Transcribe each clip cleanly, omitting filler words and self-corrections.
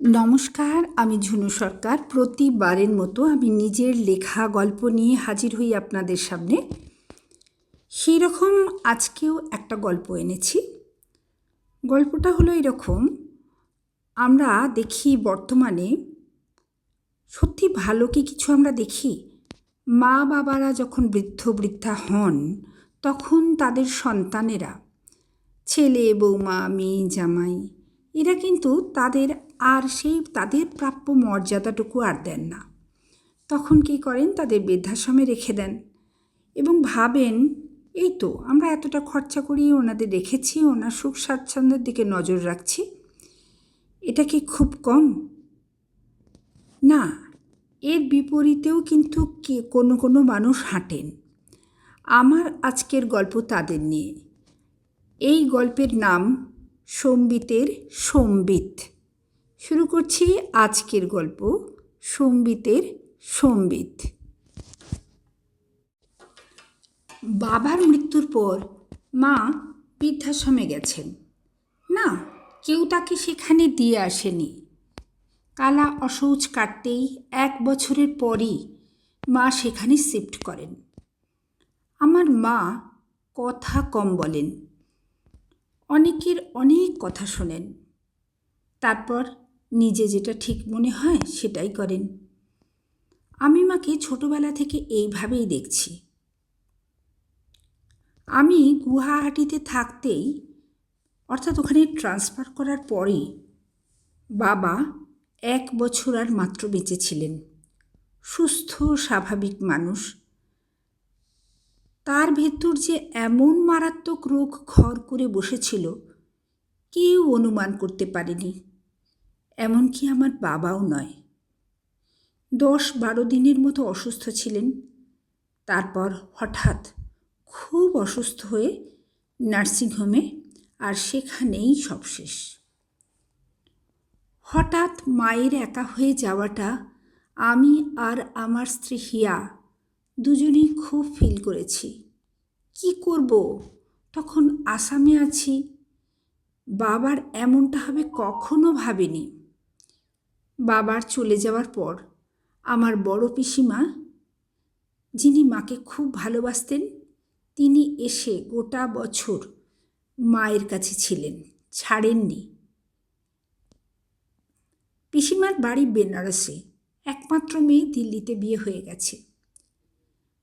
নমস্কার, আমি ঝুনু সরকার। প্রতিবারের মতো আমি নিজের লেখা গল্প নিয়ে হাজির হই আপনাদের সামনে। সেই রকম আজকেও একটা গল্প এনেছি। গল্পটা হলো এরকম, আমরা দেখি বর্তমানে সত্যি ভালো কি কিছু আমরা দেখি? মা বাবারা যখন বৃদ্ধ বৃদ্ধা হন তখন তাদের সন্তানেরা, ছেলে বৌমা মেয়ে জামাই, এরা কিন্তু তাদের প্রাপ্য মর্যাদাটুকু আর দেন না। তখন কী করেন? তাদের বৃদ্ধাশ্রমে রেখে দেন এবং ভাবেন এই তো আমরা এতটা খরচা করি ওনাদের রেখেছি, ওনার সুখ স্বাচ্ছন্দ্যের দিকে নজর রাখছি, এটা কি খুব কম? না, এর বিপরীতেও কিন্তু কোনো কোনো মানুষ হাঁটেন। আমার আজকের গল্প তাদের নিয়ে। এই গল্পের নাম সম্বিতের সম্বিত। শুরু করছি আজকের গল্প, সম্বিতের সম্বিত। বাবার মৃত্যুর পর মা বৃদ্ধাশ্রমে গেছেন। না, কেউ তাকে সেখানে দিয়ে আসেনি। কালা অশৌচ কাটতেই 1 বছরের পরই মা সেখানে শিফট করেন। আমার মা কথা কম বলেন, অনেকের অনেক কথা শোনেন, তারপর নিজে যেটা ঠিক মনে হয় সেটাই করেন। আমি মাকে ছোটবেলা থেকে এইভাবেই দেখছি। আমি গুয়াহাটিতে থাকতেই, অর্থাৎ ওখানে ট্রান্সফার করার পরেই, বাবা 1 বছর আর মাত্র বেঁচে ছিলেন। সুস্থ স্বাভাবিক মানুষ, তার ভেতর যে এমন মারাত্মক রোগ ঘর করে বসেছিল কেউ অনুমান করতে পারেনি, এমনকি আমার বাবাও নয়। 10-12 দিনের মতো অসুস্থ ছিলেন, তারপর হঠাৎ খুব অসুস্থ হয়ে নার্সিংহোমে, আর সেখানেই সব শেষ। হঠাৎ মায়ের একা হয়ে যাওয়াটা আমি আর আমার স্ত্রী হিয়া দুজনেই খুব ফিল করেছি। কি করব? তখন আসামে আছি, বাবার এমনটা হবে কখনো ভাবিনি। বাবার চলে যাওয়ার পর আমার বড় পিসিমা, যিনি মাকে খুব ভালোবাসতেন, তিনি এসে গোটা বছর মায়ের কাছে ছিলেন, ছাড়েননি। পিসিমার বাড়ি বেনারসে, একমাত্র মেয়ে দিল্লিতে বিয়ে হয়ে গেছে।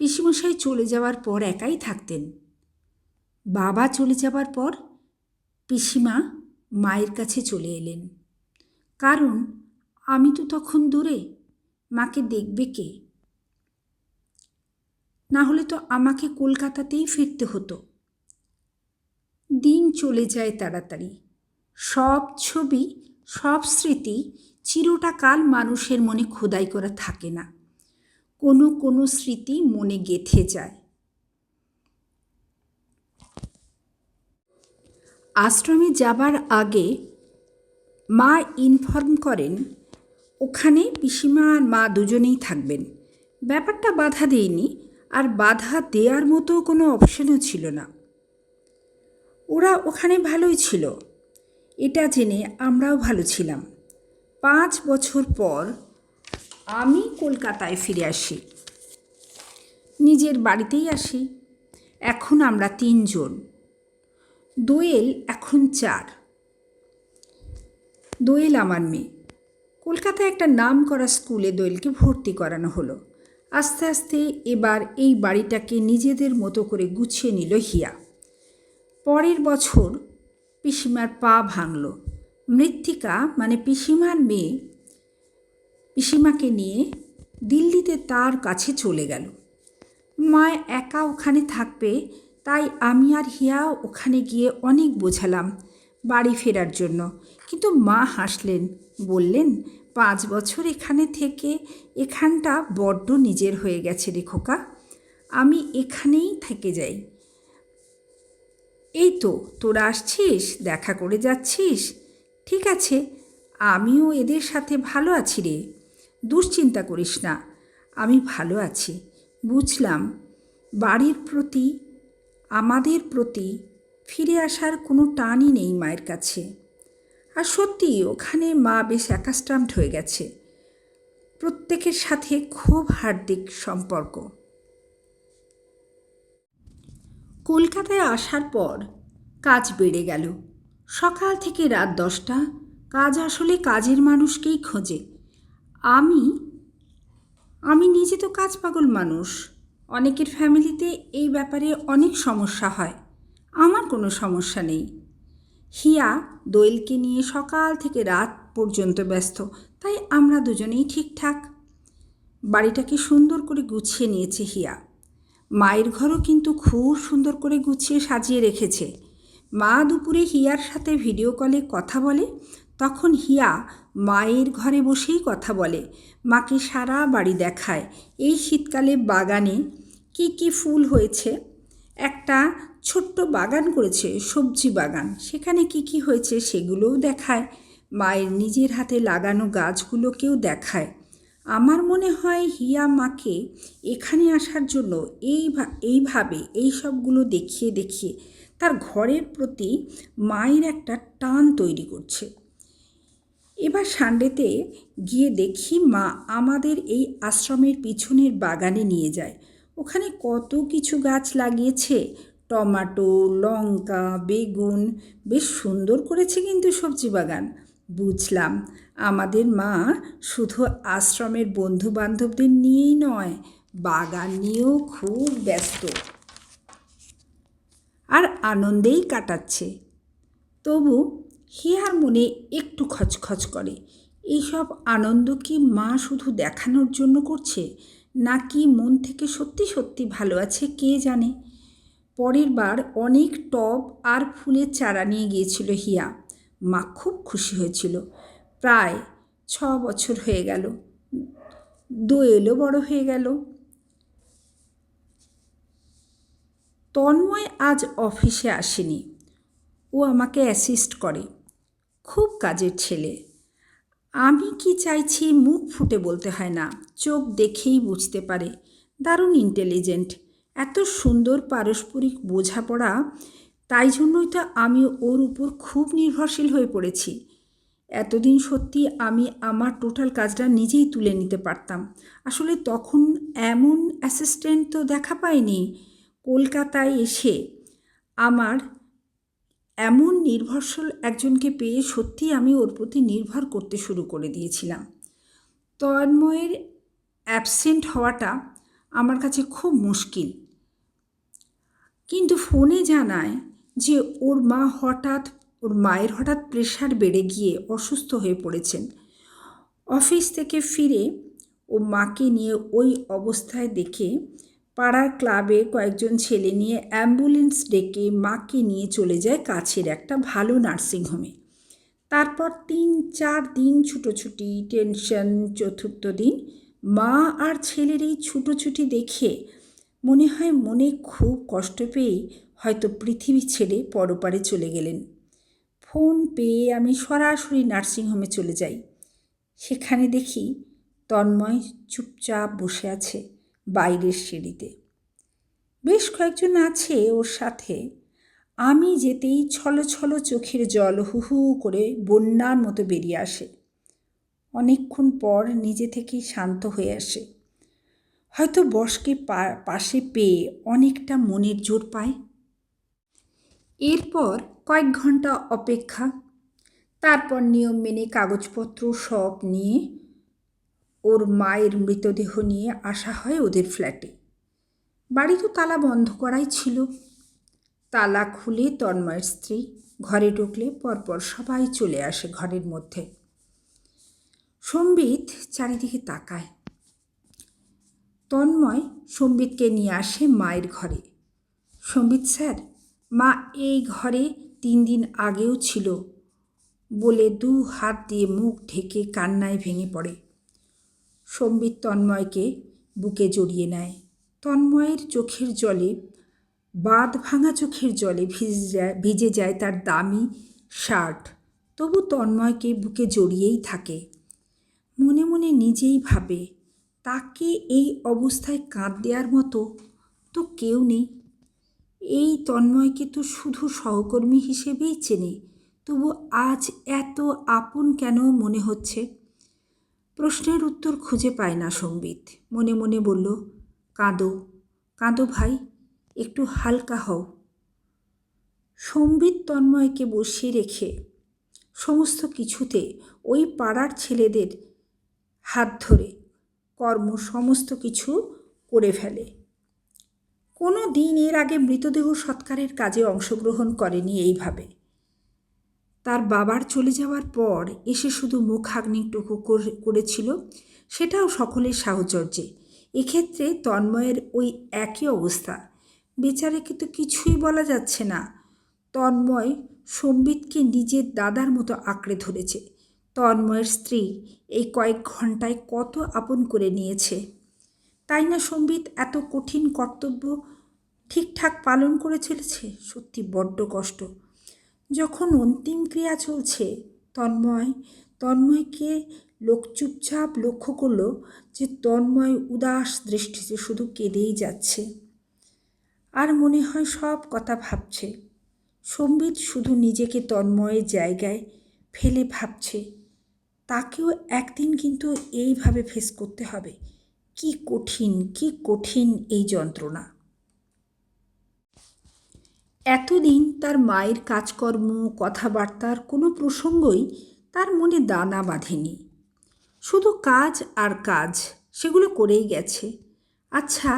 পিসিমশাই চলে যাওয়ার পর একাই থাকতেন। বাবা চলে যাবার পর পিসিমা মায়ের কাছে চলে এলেন, কারণ আমি তো তখন দূরে, মাকে দেখবে কে? না হলে তো আমাকে কলকাতাতেই ফিরতে হতো। দিন চলে যায় তাড়াতাড়ি। সব ছবি, সব স্মৃতি চিরটা কাল মানুষের মনে খোদাই করা থাকে না, কোনো কোনো স্মৃতি মনে গেঁথে যায়। আশ্রমে যাবার আগে মা ইনফর্ম করেন ওখানে পিসিমা আর মা দুজনেই থাকবেন। ব্যাপারটা বাধা দেয়নি, আর বাধা দেওয়ার মতো কোনো অপশনও ছিল না। ওরা ওখানে ভালোই ছিল, এটা জেনে আমরাও ভালো ছিলাম। 5 বছর পর আমি কলকাতায় ফিরে আসি, নিজের বাড়িতেই আসি। এখন আমরা 3 জন, দোয়েল এখন 4। দোয়েল আমার মেয়ে। কলকাতায় একটা নাম করা স্কুলে দোয়েলকে ভর্তি করানো হলো। আস্তে আস্তে এবার এই বাড়িটাকে নিজেদের মতো করে গুছিয়ে নিল হিয়া। পরের বছর পিসিমার পা ভাঙল। মৃত্তিকা মানে পিসিমার মেয়ে পিসিমাকে নিয়ে দিল্লিতে তার কাছে চলে গেল। মা একা ওখানে থাকবে, তাই আমি আর হিয়া ওখানে গিয়ে অনেক বোঝালাম বাড়ি ফেরার জন্য, কিন্তু মা হাসলেন, বললেন 5 বছর এখানে থেকে এখানটা বড্ড নিজের হয়ে গেছে রে খোকা, আমি এখানেই থেকে যাই। এই তো তোরা আসছিস, দেখা করে যাচ্ছিস, ঠিক আছে, আমিও এদের সাথে ভালো আছি রে, দুশ্চিন্তা করিস না, আমি ভালো আছি। বুঝলাম বাড়ির প্রতি, আমাদের প্রতি ফিরে আসার কোনো টানই নেই মায়ের কাছে। আর সত্যি ওখানে মা বেশ অ্যাকাস্টামড হয়ে গেছে, প্রত্যেকের সাথে খুব হার্দিক সম্পর্ক। কলকাতায় আসার পর কাজ বেড়ে গেল। সকাল থেকে রাত 10টা কাজ আসলে কাজের মানুষকেই খোঁজে। আমি নিজে তো কাজ পাগল মানুষ। অনেকের ফ্যামিলিতে এই ব্যাপারে অনেক সমস্যা হয়, আমার কোনো সমস্যা নেই। হিয়া দোয়েলকে নিয়ে সকাল থেকে রাত পর্যন্ত ব্যস্ত, তাই আমরা দুজনেই ঠিকঠাক। বাড়িটাকে সুন্দর করে গুছিয়ে নিয়েছে হিয়া। মায়ের ঘরও কিন্তু খুব সুন্দর করে গুছিয়ে সাজিয়ে রেখেছে। মা দুপুরে হিয়ার সাথে ভিডিও কলে কথা বলে, তখন হিয়া মায়ের ঘরে বসেই কথা বলে, মাকে সারা বাড়ি দেখায়। এই শীতকালে বাগানে কি কি ফুল হয়েছে, একটা ছোট্ট বাগান করেছে, সবজি বাগান, সেখানে কি কি হয়েছে সেগুলোও দেখায়। মায়ের নিজের হাতে লাগানো গাছগুলোকেও দেখায়। আমার মনে হয় হিয়া মাকে এখানে আসার জন্য এইভাবে এই সবগুলো দেখিয়ে দেখিয়ে তার ঘরের প্রতি মায়ের একটা টান তৈরি করছে। এবার সানডেতে গিয়ে দেখি মা আমাদের এই আশ্রমের পিছনের বাগানে নিয়ে যায়। ওখানে কত কিছু গাছ লাগিয়েছে, টমাটো, লঙ্কা, বেগুন, বেশ সুন্দর করেছে কিন্তু সবজি বাগান। বুঝলাম আমাদের মা শুধু আশ্রমের বন্ধু বান্ধবদের নিয়েই নয়, বাগান নিয়েও খুব ব্যস্ত আর আনন্দেই কাটাচ্ছে। তবু হিয়ার মনে একটু খচখচ করে, এইসব আনন্দ কি মা শুধু দেখানোর জন্য করছে, নাকি মন থেকে সত্যি সত্যি ভালো আছে কে জানে। পরের বার অনেক টব আর ফুলের চারা নিয়ে গিয়েছিল হিয়া। মা খুব খুশি হয়েছিল। প্রায় 6 বছর হয়ে গেল, দোয়েলও বড় হয়ে গেল। তন্ময় আজ অফিসে আসেনি, ও আমাকে অ্যাসিস্ট করে, খুব কাজের ছেলে। আমি কি চাইছি মুখ ফুটে বলতে হয় না, চোখ দেখেই বুঝতে পারে। দারুণ ইন্টেলিজেন্ট, এত সুন্দর পারস্পরিক বোঝাপড়া। তাই জন্যই তো আমি ওর উপর খুব নির্ভরশীল হয়ে পড়েছি। এতদিন সত্যি আমি আমার টোটাল কাজটা নিজেই তুলে নিতে পারতাম। আসলে তখন এমন অ্যাসিস্ট্যান্ট তো দেখা পাইনি। কলকাতায় এসে আমার এমন নির্ভরশীল একজনকে পেয়ে সত্যিই আমি ওর প্রতি নির্ভর করতে শুরু করে দিয়েছিলাম। তন্ময়ের অ্যাবসেন্ট হওয়াটা আমার কাছে খুব মুশকিল, কিন্তু ফোনে জানায় যে ওর মায়ের হঠাৎ প্রেশার বেড়ে গিয়ে অসুস্থ হয়ে পড়েছেন। অফিস থেকে ফিরে ও মাকে নিয়ে ওই অবস্থায় দেখে পাড়ার ক্লাবে কয়েকজন ছেলে নিয়ে অ্যাম্বুলেন্স ডেকে মাকে নিয়ে চলে যায় কাছের একটা ভালো নার্সিংহোমে। তারপর 3-4 দিন ছুটোছুটি, টেনশন। চতুর্থ দিন মা আর ছেলের এই ছুটোছুটি দেখে মনে হয় মনে খুব কষ্ট পেয়েই হয়তো পৃথিবী ছেড়ে পরপারে চলে গেলেন। ফোন পেয়ে আমি সরাসরি নার্সিংহোমে চলে যাই। সেখানে দেখি তন্ময় চুপচাপ বসে আছে বাইরের সিঁড়িতে। বেশ কয়েকজন আছে ওর সাথে। আমি যেতেই ছলো ছলো চোখের জল হু হু করে বন্যার মতো বেরিয়ে আসে। অনেকক্ষণ পর নিজে থেকেই শান্ত হয়ে আসে। হয়তো বসকে পাশে পেয়ে অনেকটা মনের জোর পায়। এরপর কয়েক ঘন্টা অপেক্ষা। তারপর নিয়ম মেনে কাগজপত্র সব নিয়ে ওর মায়ের মৃতদেহ নিয়ে আসা হয় ওদের ফ্ল্যাটে। বাড়ি তো তালা বন্ধ করাই ছিল। তালা খুলে তন্ময়ের স্ত্রী ঘরে ঢুকলে পরপর সবাই চলে আসে ঘরের মধ্যে। সম্বিত চারিদিকে তাকায়। তন্ময় সম্বিতকে নিয়ে আসে মায়ের ঘরে। সম্বিত স্যার, মা এই ঘরে 3 দিন আগেও ছিল বলে 2 হাত দিয়ে মুখ ঢেকে কান্নায় ভেঙে পড়ে। সম্বিত তন্ময়কে বুকে জড়িয়ে নেয়। তন্ময়ের চোখের জলে, বাঁধ ভাঙা চোখের জলে ভিজে যায় তার দামি শার্ট। তবু তন্ময়কে বুকে জড়িয়েই থাকে। মনে মনে নিজেই ভাবে, তাকে এই অবস্থায় কাঁদ দেওয়ার মতো তো কেউ নেই। এই তন্ময়কে তো শুধু সহকর্মী হিসেবেই চেনে, তবু আজ এত আপন কেন মনে হচ্ছে? প্রশ্নের উত্তর খুঁজে পায় না সম্বিত। মনে মনে বলল, কাঁদো, কাঁদো ভাই, একটু হালকা হও। সম্বিত তন্ময়কে বসিয়ে রেখে সমস্ত কিছুতে ওই পাড়ার ছেলেদের হাত ধরে সমস্ত কিছু করে ফেলে। কোনো দিন এর আগে মৃতদেহ সৎকারের কাজে অংশগ্রহণ করেনি এইভাবে। তার বাবার চলে যাওয়ার পর এসে শুধু মুখাগ্নিটুকু করেছিল, সেটাও সকলের সাহচর্যে। এক্ষেত্রে তন্ময়ের ওই একই অবস্থা। বেচারাকে তো কিছুই বলা যাচ্ছে না। তন্ময় সম্বিতকে নিজের দাদার মতো আঁকড়ে ধরেছে। তন্ময়ের স্ত্রী এই কয়েক ঘন্টায় কত আপন করে নিয়েছে। তাই না সম্বিত এত কঠিন কর্তব্য ঠিকঠাক পালন করে চলেছে? সত্যি বড্ড কষ্ট। যখন অন্তিম ক্রিয়া চলছে, তন্ময়কে চুপচাপ লক্ষ্য করল যে তন্ময় উদাস দৃষ্টিতে শুধু কেঁদেই যাচ্ছে, আর মনে হয় সব কথা ভাবছে। সম্বিত শুধু নিজেকে তন্ময়ের জায়গায় ফেলে ভাবছে, তাকেও একদিন কিন্তু এইভাবে ফেস করতে হবে। কি কঠিন এই যন্ত্রণা। এতদিন তার মায়ের কাজকর্ম, কথাবার্তার কোনো প্রসঙ্গই তার মনে দানা বাঁধেনি। শুধু কাজ আর কাজ, সেগুলো করেই গেছে। আচ্ছা,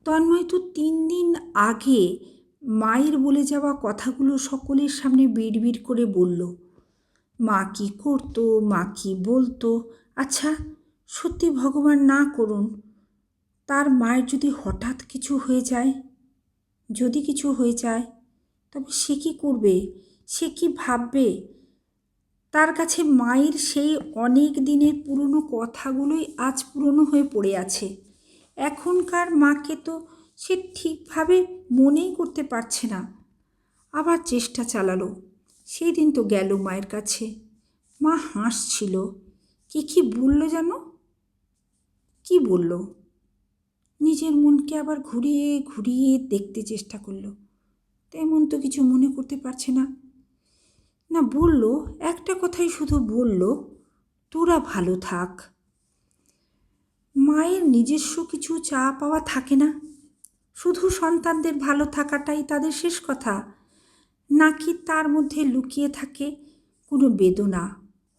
তন্ময় তো 3 দিন আগে মায়ের বলে যাওয়া কথাগুলো সকলের সামনে বিড়বিড় করে বলল। মা কী করতো, মা কী বলতো। আচ্ছা, সত্যি ভগবান না করুন তার মায়ের যদি হঠাৎ কিছু হয়ে যায়, তবে সে কী করবে, সে কী ভাববে? তার কাছে মায়ের সেই অনেক দিনের পুরনো কথাগুলোই আজ পুরনো হয়ে পড়ে আছে। এখনকার মাকে তো সে ঠিকভাবে মনেই করতে পারছে না। আবার চেষ্টা চালালো। সেই দিন তো গেল মায়ের কাছে। মা হাসছিল। কি বলল যেন? কি বলল? নিজের মনকে আবার ঘুরিয়ে ঘুরিয়ে দেখতে চেষ্টা করলো। তেমন তো কিছু মনে করতে পারছে না। না, বলল একটা কথাই শুধু বলল, তোরা ভালো থাক। মায়ের নিজস্ব কিছু চাওয়া পাওয়া থাকে না? শুধু সন্তানদের ভালো থাকাটাই তাদের শেষ কথা? নাকি তার মধ্যে লুকিয়ে থাকে কোনো বেদনা?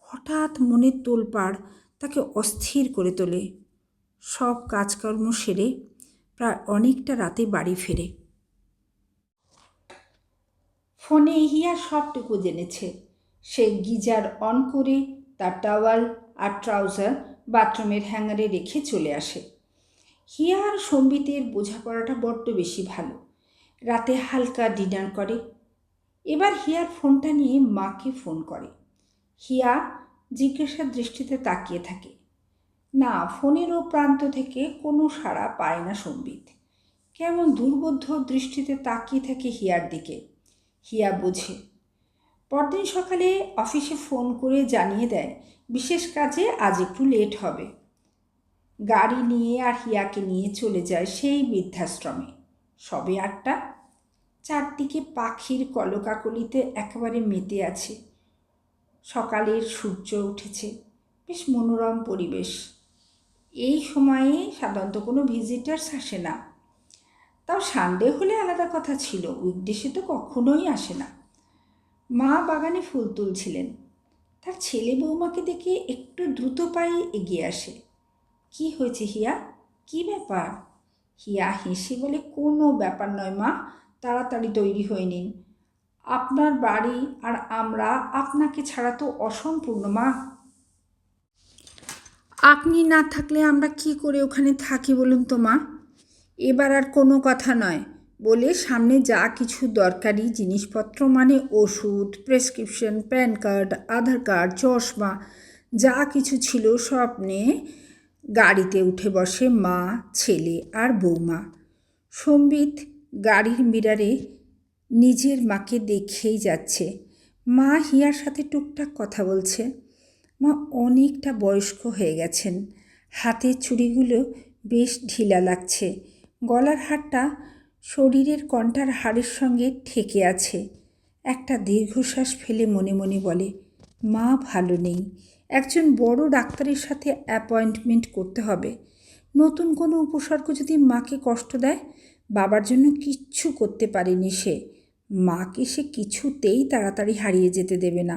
হঠাৎ মনের তোলপাড় তাকে অস্থির করে তোলে। সব কাজকর্ম সেরে প্রায় অনেকটা রাতে বাড়ি ফেরে। ফোনে হিয়া সবটুকু জেনেছে। সে গিজার অন করে তার টাওয়াল আর ট্রাউজার বাথরুমের হ্যাঙ্গারে রেখে চলে আসে। হিয়া আর সম্বিতের বোঝাপড়াটা বড্ড বেশি ভালো। রাতে হালকা ডিনার করে। এবার হিয়ার ফোনটা নিয়ে মাকে ফোন করে। হিয়া জিজ্ঞাসার দৃষ্টিতে তাকিয়ে থাকে। না, ফোনের ও প্রান্ত থেকে কোনো সাড়া পায় না সম্বিত। কেমন দুর্বোধ্য দৃষ্টিতে তাকিয়ে থাকে হিয়ার দিকে। হিয়া বোঝে। পরদিন সকালে অফিসে ফোন করে জানিয়ে দেয় বিশেষ কাজে আজ একটু লেট হবে। গাড়ি নিয়ে আর হিয়াকে নিয়ে চলে যায় সেই বৃদ্ধাশ্রমে। সবে 8টা। চারদিকে পাখির কলকাকলিতে একেবারে মেতে আছে। সকালের সূর্য উঠেছে। বেশ মনোরম পরিবেশ। এই সময়ে সাধারণত কোনো ভিজিটার্স আসে না। তাও সানডে হলে আলাদা কথা ছিল, উইকডেসে তো কখনোই আসে না। মা বাগানে ফুল তুলছিলেন। তার ছেলে বৌমাকে দেখে একটু দ্রুত পায়ে এগিয়ে আসে। কি হয়েছে হিয়া, কি ব্যাপার? হিয়া হেসে বলে, কোনো ব্যাপার নয় মা, তাড়াতাড়ি তৈরি হয়ে নিন। আপনার বাড়ি আর আমরা আপনাকে ছাড়া তো অসম্পূর্ণ মা। আপনি না থাকলে আমরা কি করে ওখানে থাকি বলুন তো মা? এবার আর কোনো কথা নয় বলে সামনে যা কিছু দরকারি জিনিসপত্র, মানে ওষুধ, প্রেসক্রিপশন, প্যান কার্ড, আধার কার্ড, চশমা, যা কিছু ছিল সব নিয়ে গাড়িতে উঠে বসে মা, ছেলে আর বৌমা। সম্বিত গাড়ির মিরারে নিজের মাকে দেখেই যাচ্ছে। মা হিয়ার সাথে টুকটাক কথা বলছে। মা অনেকটা বয়স্ক হয়ে গেছেন। হাতের চুড়িগুলো বেশ ঢিলা লাগছে। গলার হারটা শরীরের কণ্ঠার হাড়ের সঙ্গে ঠেকে আছে। একটা দীর্ঘশ্বাস ফেলে মনে মনে বলে, মা ভালো নেই, একজন বড় ডাক্তারের সাথে অ্যাপয়েন্টমেন্ট করতে হবে। নতুন কোনো উপসর্গ যদি মাকে কষ্ট দেয়, বাবার জন্য কিচ্ছু করতে পারেনি সে। মাকে সে কিছুতেই তাড়াতাড়ি হারিয়ে যেতে দেবে না।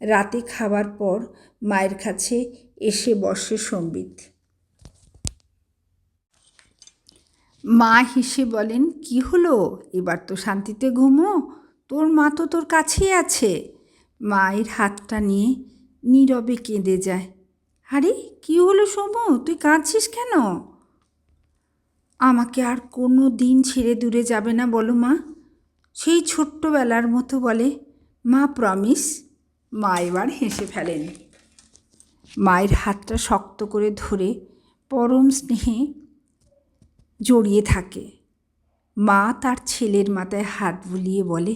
রাতে খাবার পর মায়ের কাছে এসে বসে সম্বিত। মা হেসে বলেন, কি হলো, এবার তো শান্তিতে ঘুমো, তোর মা তো তোর কাছেই আছে। মায়ের হাতটা নিয়ে নীরবে কেঁদে যায়। আরে কি হলো সমু, তুই কাঁদছিস কেন? আমাকে আর কোনো দিন ছেড়ে দূরে যাবে না বলো মা? সেই ছোট্টবেলার মতো বলে। মা প্রমিস। মা এবার হেসে ফেলেন। মায়ের হাতটা শক্ত করে ধরে পরম স্নেহে জড়িয়ে থাকে। মা তার ছেলের মাথায় হাত বুলিয়ে বলে,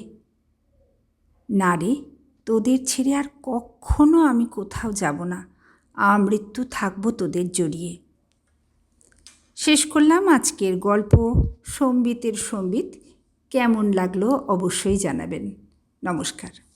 না রে, তোদের ছেড়ে আর কখনো আমি কোথাও যাব না, আমৃত্যু থাকবো তোদের জড়িয়ে। শেষ করলাম আজকের গল্প সম্বিতের সম্বিত। কেমন লাগলো অবশ্যই জানাবেন। নমস্কার।